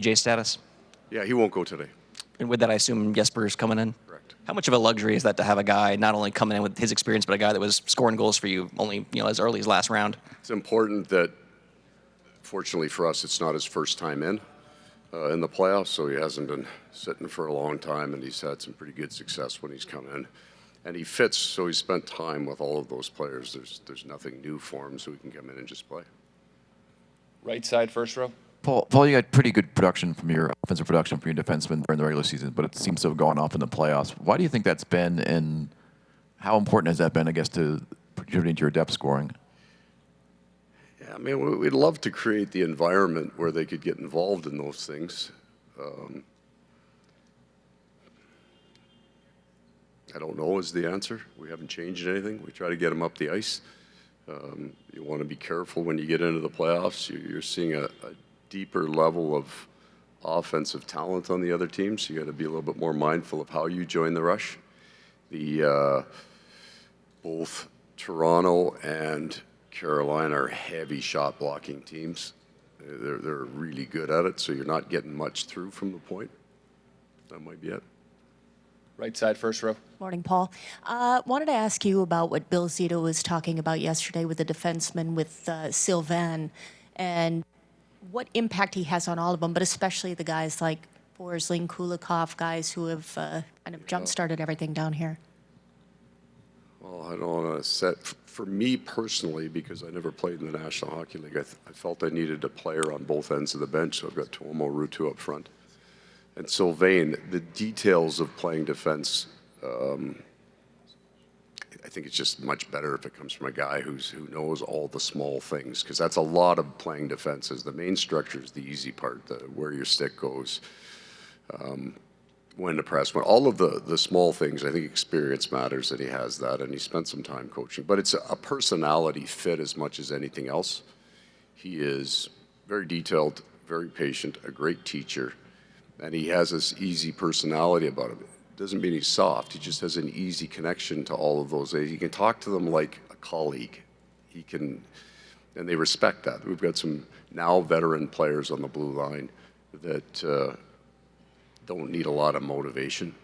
J status? Yeah, he won't go today. And with that, I assume Jesper's coming in? Correct. How much of a luxury is that to have a guy not only coming in with his experience, but a guy that was scoring goals for you only as early as last round? It's important that, fortunately for us, it's not his first time in the playoffs, so he hasn't been sitting for a long time, and he's had some pretty good success when he's come in. And he fits, so he spent time with all of those players. There's nothing new for him, so he can come in and just play. Right side, first row. Paul, you had pretty good production from your offensive production from your defensemen during the regular season, but it seems to have gone off in the playoffs. Why do you think that's been, and how important has that been, I guess, to contributing to your depth scoring? Yeah, I mean, we'd love to create the environment where they could get involved in those things. I don't know is the answer. We haven't changed anything. We try to get them up the ice. You want to be careful when you get into the playoffs. You're seeing a deeper level of offensive talent on the other teams. You got to be a little bit more mindful of how you join the rush. Both Toronto and Carolina are heavy shot blocking teams. They're really good at it, so you're not getting much through from the point. That might be it. Right side, first row. Morning, Paul. Wanted to ask you about what Bill Zotto was talking about yesterday with the defenseman with Sylvain, and what impact he has on all of them, but especially the guys like Forsling, Kulikov, guys who have kind of jump-started everything down here. Well, I don't want to set, for me personally, because I never played in the National Hockey League, I felt I needed a player on both ends of the bench, so I've got Tuomo Ruutu up front. And Sylvain, the details of playing defense, I think it's just much better if it comes from a guy who knows all the small things, because that's a lot of playing defense. The main structure is the easy part, where your stick goes, when to press, all of the small things. I think experience matters, and he has that, and he spent some time coaching. But it's a personality fit as much as anything else. He is very detailed, very patient, a great teacher, and he has this easy personality about him. Doesn't mean he's soft. He just has an easy connection to all of those. He can talk to them like a colleague. He can, and they respect that. We've got some now veteran players on the blue line that don't need a lot of motivation.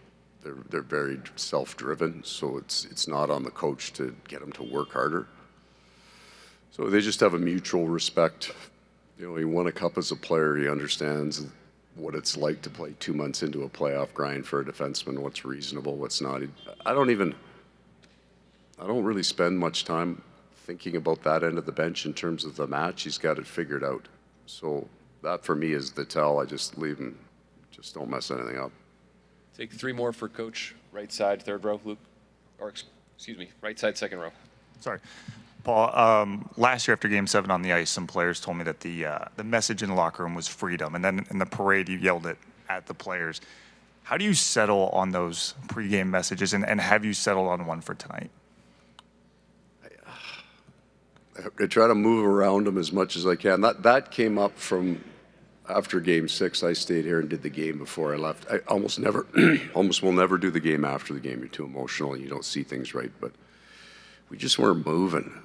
They're very self-driven, so it's not on the coach to get them to work harder. So they just have a mutual respect. He won a cup as a player. He understands what it's like to play 2 months into a playoff grind for a defenseman, what's reasonable, what's not. I don't really spend much time thinking about that end of the bench in terms of the match. He's got it figured out. So that for me is the tell. I just leave him, just don't mess anything up. Take three more for coach. Right side, third row, Luke. Or, excuse me, right side, second row. Sorry. Paul, last year after Game 7 on the ice, some players told me that the message in the locker room was freedom, and then in the parade you yelled it at the players. How do you settle on those pregame messages, and have you settled on one for tonight? I try to move around them as much as I can. That came up from after Game 6. I stayed here and did the game before I left. I almost will never do the game after the game. You're too emotional and you don't see things right, but we just weren't moving.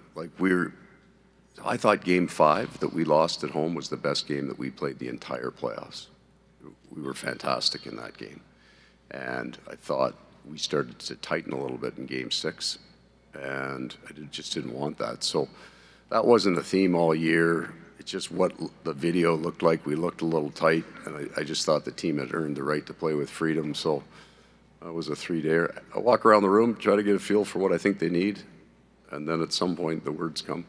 I thought Game 5 that we lost at home was the best game that we played the entire playoffs. We were fantastic in that game. And I thought we started to tighten a little bit in Game 6, and I just didn't want that. So that wasn't a theme all year. It's just what the video looked like. We looked a little tight, and I just thought the team had earned the right to play with freedom. So that was a 3-day. I walk around the room, try to get a feel for what I think they need, and then at some point the words come.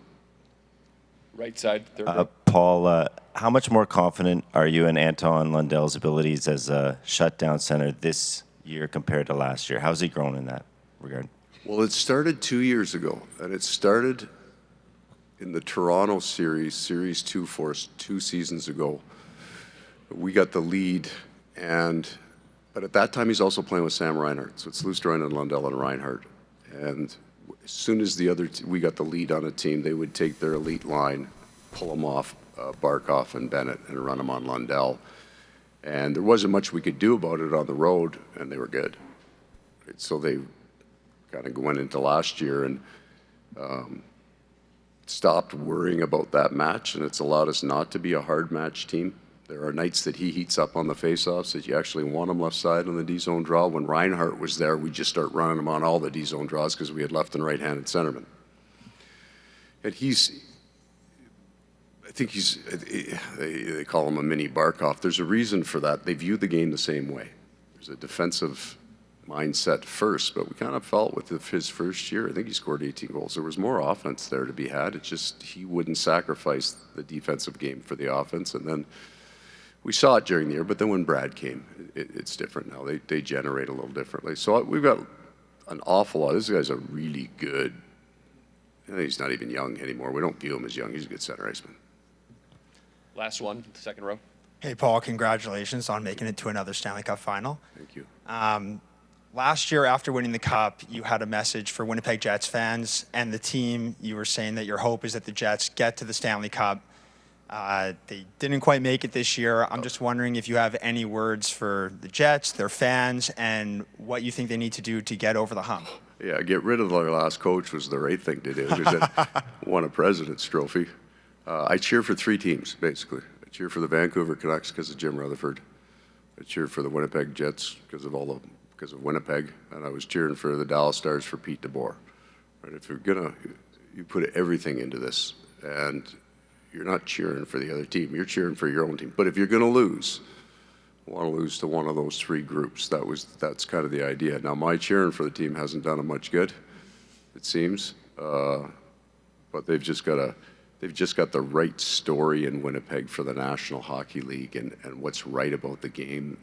Right side, third row. Paul, how much more confident are you in Anton Lundell's abilities as a shutdown center this year compared to last year? How's he grown in that regard? Well, it started 2 years ago, and it started in the Toronto series, Series 2 for us 2 seasons ago. We got the lead, but at that time he's also playing with Sam Reinhart, so it's Luostarinen, Lundell, and Reinhart. And as soon as we got the lead on a team, they would take their elite line, pull them off Barkov and Bennett, and run them on Lundell. And there wasn't much we could do about it on the road, and they were good. So they kind of went into last year and stopped worrying about that match, and it's allowed us not to be a hard match team. There are nights that he heats up on the faceoffs that you actually want him left side on the D-zone draw. When Reinhart was there, we just start running him on all the D-zone draws because we had left and right-handed centermen. And I think they call him a mini Barkov. There's a reason for that. They view the game the same way. There's a defensive mindset first, but we kind of felt with his first year, I think he scored 18 goals. There was more offense there to be had. It's just he wouldn't sacrifice the defensive game for the offense. And then we saw it during the year, but then when Brad came, it's different now. They generate a little differently. So we've got an awful lot. This guy's a really good, he's not even young anymore. We don't view him as young. He's a good center iceman. Last one, the second row. Hey, Paul, congratulations on making it to another Stanley Cup final. Thank you. Last year, after winning the Cup, you had a message for Winnipeg Jets fans and the team. You were saying that your hope is that the Jets get to the Stanley Cup. They didn't quite make it this year. I'm just wondering if you have any words for the Jets, their fans, and what you think they need to do to get over the hump. Yeah, get rid of their last coach was the right thing to do. Won a President's Trophy. I cheer for three teams, basically. I cheer for the Vancouver Canucks because of Jim Rutherford. I cheer for the Winnipeg Jets because of Winnipeg, and I was cheering for the Dallas Stars for Pete DeBoer. Right? If you put everything into this, and you're not cheering for the other team, you're cheering for your own team. But if you're going to lose, you want to lose to one of those three groups. That's kind of the idea. Now, my cheering for the team hasn't done them much good, it seems, but they've just got the right story in Winnipeg for the National Hockey League and what's right about the game.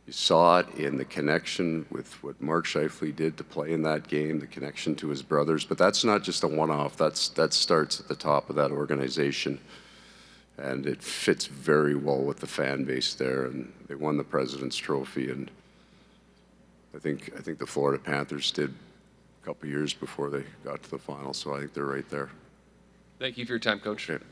You saw it in the connection with what Mark Scheifele did to play in that game, the connection to his brothers. But that's not just a one-off. That starts at the top of that organization, and it fits very well with the fan base there. And they won the President's Trophy, and I think the Florida Panthers did a couple years before they got to the final. So I think they're right there. Thank you for your time, Coach. Okay.